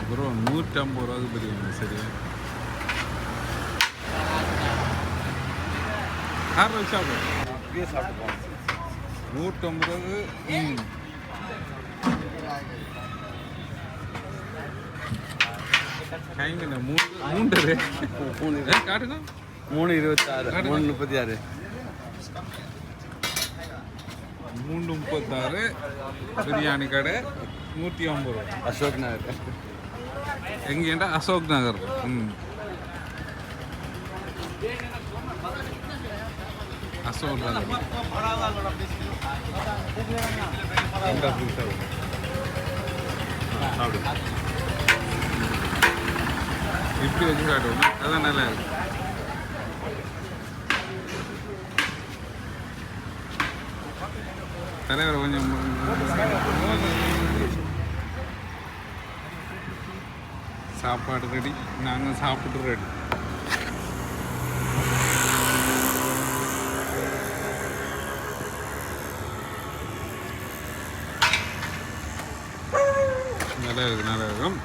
Bro 150 ரூபாய்க்கு பிரியாணி சரியா? Car வச்சு சாப்பிடுவோம். 150 ரூபாய்க்கு. டைம் மூன்று காட்டுங்க. 3:26 3:36 3:36 பிரியாணி கடை 150 ரூபா. அசோக் நகர். எங்கேண்டா? அசோக் நகர். அசோக் நகர் இப்படி வச்சு காட்டுவோம். அதான் நல்லா இருக்கு. தலைவர் கொஞ்சம் சாப்பாடு ரெடி, நாங்கள் சாப்பிட்டு ரெடி. நல்லா இருக்கும்.